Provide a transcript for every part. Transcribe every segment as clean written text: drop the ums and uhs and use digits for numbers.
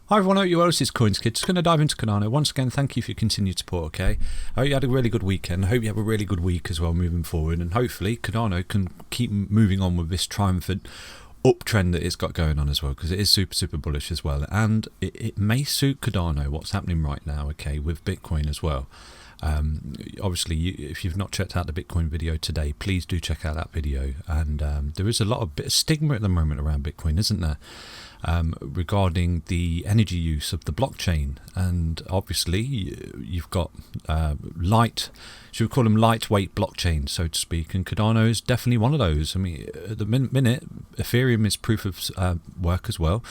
Hi everyone, I hope you're well. This is CoinsKid. Just going to dive into Cardano. Once again, thank you for your continued support, okay? I hope you had a really good weekend. I hope you have a really good week as well moving forward. And hopefully Cardano can keep moving on with this triumphant uptrend that it's got going on as well, because it is super bullish as well. And it may suit Cardano, what's happening right now, okay, with Bitcoin as well. Obviously, if you've not checked out the Bitcoin video today, please do check out that video. And there is a bit of stigma at the moment around Bitcoin, isn't there? Regarding the energy use of the blockchain, and obviously you've got should we call them lightweight blockchains, so to speak, and Cardano is definitely one of those. I mean, at the minute, Ethereum is proof of work as well.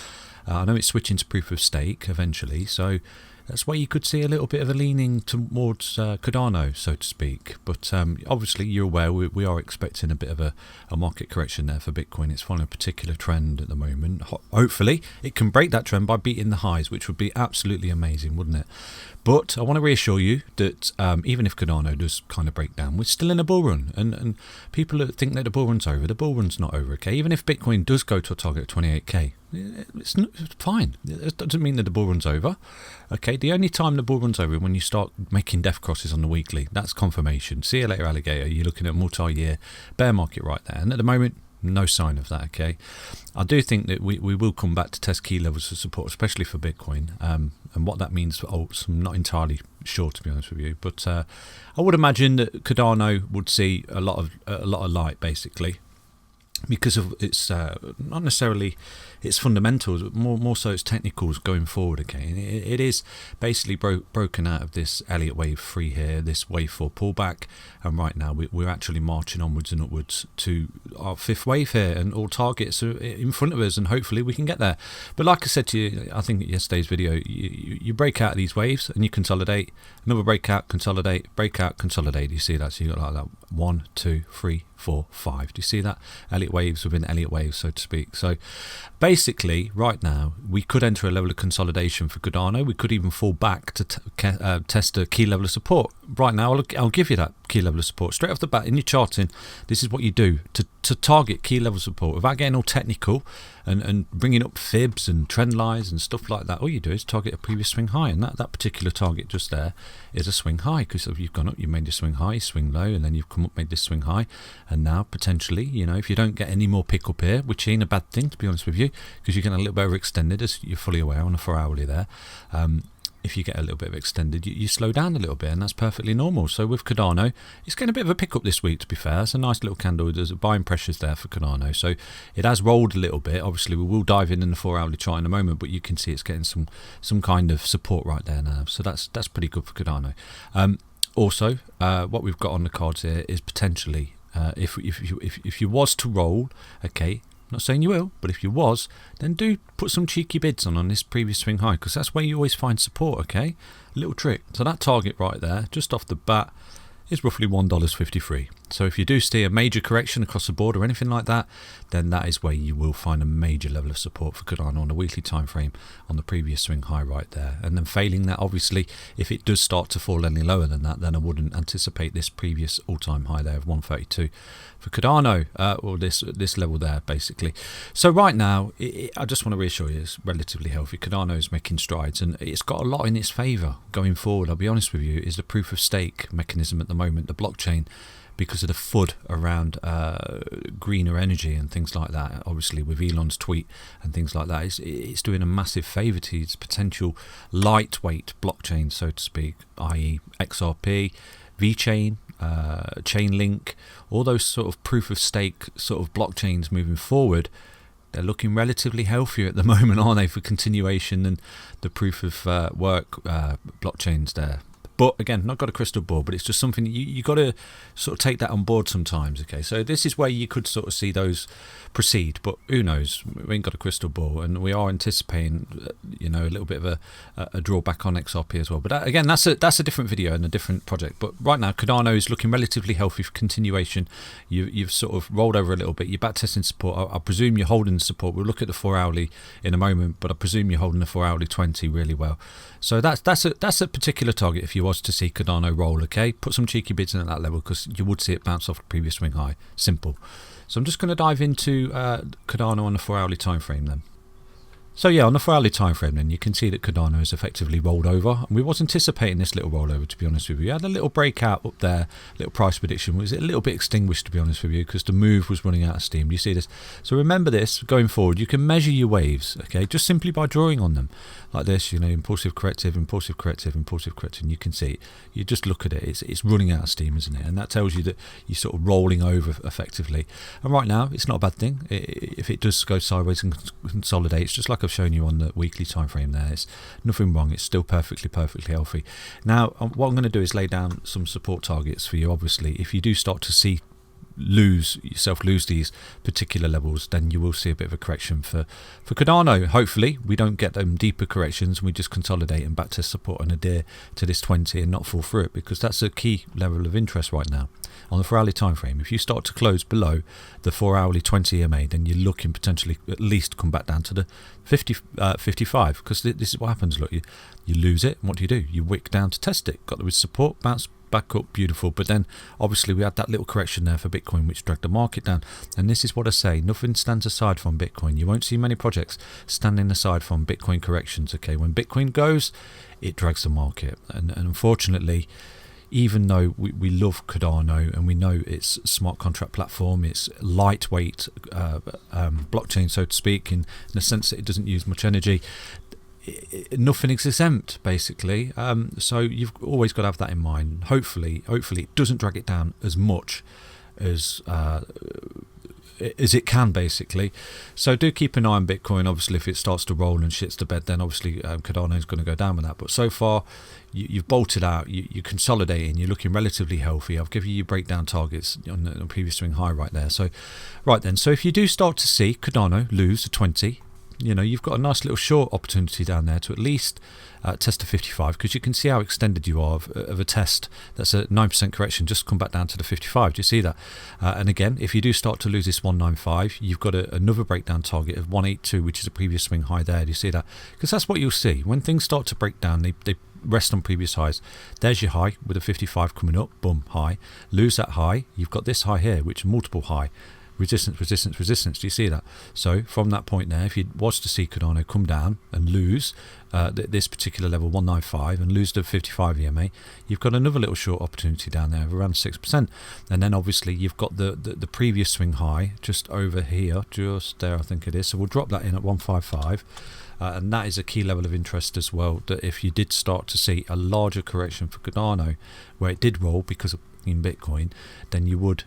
I know it's switching to proof of stake eventually, so that's why you could see a little bit of a leaning towards Cardano, so to speak. But obviously, you're aware we are expecting a bit of a market correction there for Bitcoin. It's following a particular trend at the moment. Hopefully, it can break that trend by beating the highs, which would be absolutely amazing, wouldn't it? But I want to reassure you that even if Cardano does kind of break down, we're still in a bull run. And people that think that the bull run's over, the bull run's not over, okay? Even if Bitcoin does go to a target of 28k, it's fine. It doesn't mean that the bull run's over, okay? The only time the bull run's over is when you start making death crosses on the weekly. That's confirmation. See you later, alligator. You're looking at a multi-year bear market right there. And at the moment, no sign of that, okay? I do think that we will come back to test key levels of support, especially for Bitcoin. And what that means for alts, I'm not entirely sure, to be honest with you. But I would imagine that Cardano would see a lot of light, basically, because of its not necessarily its fundamentals, but more so its technicals going forward. Okay, and it is basically broken out of this Elliott wave 3 here, this wave 4 pullback, and right now we're actually marching onwards and upwards to our 5th wave here, and all targets are in front of us, and hopefully we can get there. But like I said to you, I think in yesterday's video, you break out of these waves and you consolidate, another breakout, consolidate, breakout, consolidate. You see that? So you got like that 1, 2, 3, 4, 5. Do you see that? Elliott waves within Elliott waves, so to speak. So basically, right now, we could enter a level of consolidation for Cardano. We could even fall back to test a key level of support. Right now, I'll give you that key level of support. Straight off the bat, in your charting, this is what you do to target key level support without getting all technical and bringing up fibs and trend lines and stuff like that. All you do is target a previous swing high, and that particular target just there is a swing high, because you've gone up, you made your swing high, swing low, and then you've come up, made this swing high, and now potentially, if you don't get any more pickup here, which ain't a bad thing, to be honest with you, because you're getting a little bit overextended, as you're fully aware, on a 4-hourly there. If you get a little bit of extended, you slow down a little bit, and that's perfectly normal. So with Cardano, it's getting a bit of a pickup this week, to be fair. It's a nice little candle. There's buying pressures there for Cardano. So it has rolled a little bit. Obviously, we will dive in the 4-hourly chart in a moment, but you can see it's getting some kind of support right there now. So that's pretty good for Cardano. Also, what we've got on the cards here is potentially, if you was to roll, okay, not saying you will, but if you was, then do put some cheeky bids on this previous swing high, because that's where you always find support, okay? A little trick. So that target right there, just off the bat, is roughly $1.53. So if you do see a major correction across the board or anything like that, then that is where you will find a major level of support for Cardano on a weekly time frame on the previous swing high right there. And then failing that, obviously, if it does start to fall any lower than that, then I wouldn't anticipate this previous all-time high there of 132 for Cardano, or this level there, basically. So right now, I just want to reassure you, it's relatively healthy. Cardano is making strides, and it's got a lot in its favour going forward. I'll be honest with you, is the proof of stake mechanism at the moment, the blockchain, because of the FUD around greener energy and things like that. Obviously, with Elon's tweet and things like that, it's doing a massive favour to its potential lightweight blockchain, so to speak, i.e. XRP, VeChain, Chainlink, all those sort of proof of stake sort of blockchains moving forward. They're looking relatively healthier at the moment, aren't they, for continuation than the proof of work blockchains there. But again, not got a crystal ball, but it's just something you got to sort of take that on board sometimes. Okay, so this is where you could sort of see those proceed, but who knows? We ain't got a crystal ball, and we are anticipating, a little bit of a drawback on XRP as well. But again, that's a different video and a different project. But right now, Cardano is looking relatively healthy for continuation. You've sort of rolled over a little bit. You're back testing support. I presume you're holding the support. We'll look at the 4-hourly in a moment, but I presume you're holding the 4-hourly 20 really well. So that's a particular target if you was to see Cardano roll, okay? Put some cheeky bids in at that level, because you would see it bounce off the previous swing high. Simple. So I'm just going to dive into Cardano on the 4-hourly time frame then. So yeah, on the 4 hourly time frame then you can see that Cardano has effectively rolled over, and we was anticipating this little rollover, to be honest with you. We had a little breakout up there, little price prediction was a little bit extinguished, to be honest with you, because the move was running out of steam. Do you see this? So remember this going forward, you can measure your waves, okay, just simply by drawing on them like this, you know, impulsive corrective, impulsive corrective, impulsive corrective, and you can see, you just look at it, it's running out of steam, isn't it? And that tells you that you're sort of rolling over effectively. And right now it's not a bad thing. If it does go sideways and consolidate, it's just like I've shown you on the weekly time frame there, it's nothing wrong, it's still perfectly healthy. Now what I'm going to do is lay down some support targets for you. Obviously if you do start to see lose these particular levels, then you will see a bit of a correction for Cardano. Hopefully we don't get them deeper corrections and we just consolidate and back to support and adhere to this 20 and not fall through it, because that's a key level of interest right now on the 4 hourly time frame. If you start to close below the 4 hourly 20 EMA, then you're looking potentially at least come back down to the 55, because this is what happens. Look, you lose it, and what do? You wick down to test it, got the support, bounce back up, beautiful. But then obviously we had that little correction there for Bitcoin which dragged the market down, and this is what I say, nothing stands aside from Bitcoin. You won't see many projects standing aside from Bitcoin corrections. Okay, when Bitcoin goes, it drags the market, and unfortunately, even though we love Cardano and we know it's a smart contract platform, it's lightweight blockchain, so to speak, in the sense that it doesn't use much energy, nothing is exempt basically, so you've always got to have that in mind. Hopefully it doesn't drag it down as much as it can basically. So do keep an eye on Bitcoin. Obviously if it starts to roll and shits the bed, then obviously Cardano is going to go down with that. But so far you've bolted out, you're consolidating, you're looking relatively healthy. I've given you breakdown targets on the previous swing high right there. So so if you do start to see Cardano lose the 20, you know, you've got a nice little short opportunity down there to at least test to 55, because you can see how extended you are of a test that's a 9% correction, just come back down to the 55. Do you see that? And again, if you do start to lose this 195, you've got another breakdown target of 182, which is a previous swing high there. Do you see that? Because that's what you'll see when things start to break down. They rest on previous highs. There's your high with a 55 coming up, boom, high. Lose that high, you've got this high here, which is multiple high. Resistance. Do you see that? So from that point there, if you was to see Cardano come down and lose this particular level 195 and lose the 55 EMA, you've got another little short opportunity down there of around 6%. And then obviously you've got the previous swing high just over here, just there I think it is. So we'll drop that in at 155. And that is a key level of interest as well, that if you did start to see a larger correction for Cardano where it did roll because of in Bitcoin, then you would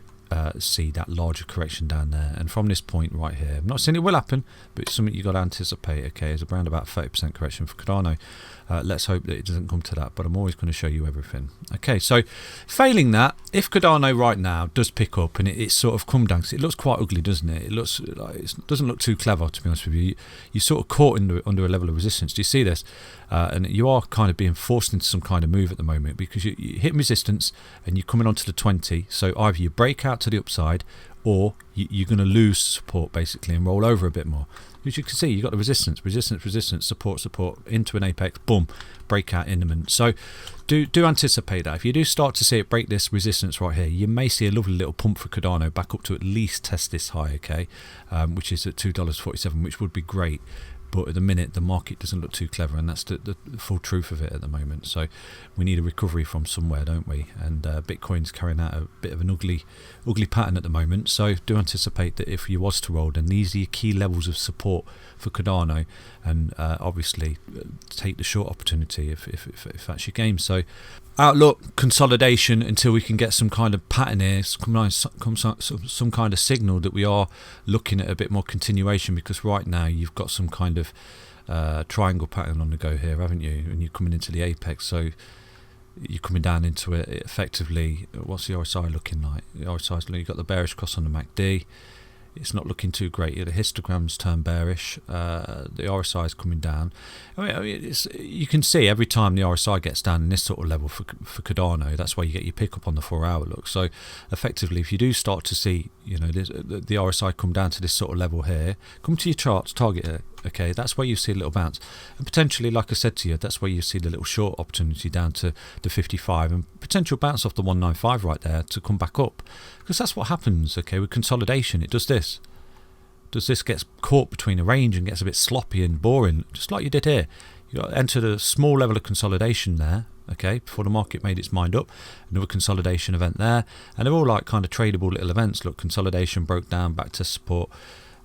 see that larger correction down there. And from this point right here, I'm not saying it will happen, but it's something you've got to anticipate. Okay, is around about 30% correction for Cardano. Let's hope that it doesn't come to that, but I'm always going to show you everything. Okay, so failing that, if Cardano right now does pick up and it's sort of come down, because it looks quite ugly, doesn't it? It looks like it doesn't look too clever, to be honest with you. You're sort of caught under a level of resistance. Do you see this? And you are kind of being forced into some kind of move at the moment, because you hit resistance and you're coming onto the 20. So either you break out to the upside, or you're going to lose support basically and roll over a bit more. As you can see, you've got the resistance, support into an apex, boom, breakout imminent. So do anticipate that. If you do start to see it break this resistance right here, you may see a lovely little pump for Cardano back up to at least test this high, okay, which is at $2.47, which would be great. But at the minute, the market doesn't look too clever, and that's the full truth of it at the moment. So we need a recovery from somewhere, don't we? And Bitcoin's carrying out a bit of an ugly pattern at the moment. So do anticipate that if you was to roll, then these are your key levels of support for Cardano, and obviously take the short opportunity if that's your game. So outlook, consolidation until we can get some kind of pattern here, some kind of signal that we are looking at a bit more continuation, because right now you've got some kind of triangle pattern on the go here, haven't you? And you're coming into the apex, so you're coming down into it effectively. What's the RSI looking like? The RSI's, you've got the bearish cross on the MACD. It's not looking too great. The histogram's turned bearish. The RSI is coming down. I mean, you can see every time the RSI gets down in this sort of level for Cardano, that's why you get your pickup on the 4 hour look. So effectively, if you do start to see, you know, the RSI come down to this sort of level here, come to your charts, target it. Okay, that's where you see a little bounce, and potentially, like I said to you, that's where you see the little short opportunity down to the 55 and potential bounce off the 195 right there to come back up, because that's what happens. Okay, with consolidation, it does does this get caught between a range and gets a bit sloppy and boring, just like you did here. You got entered a small level of consolidation there, okay, before the market made its mind up. Another consolidation event there, and they're all like kind of tradable little events. Look, consolidation broke down back to support.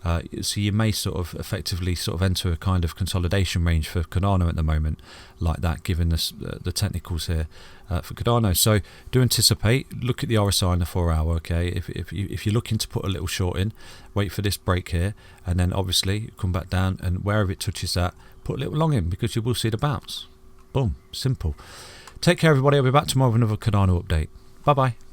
So you may sort of effectively sort of enter a kind of consolidation range for Cardano at the moment, like that, given the technicals here for Cardano. So do anticipate. Look at the RSI in the 4 hour. Okay, if you're looking to put a little short in, wait for this break here, and then obviously come back down, and wherever it touches that, put a little long in, because you will see the bounce. Boom, simple. Take care, everybody. I'll be back tomorrow with another Cardano update. Bye bye.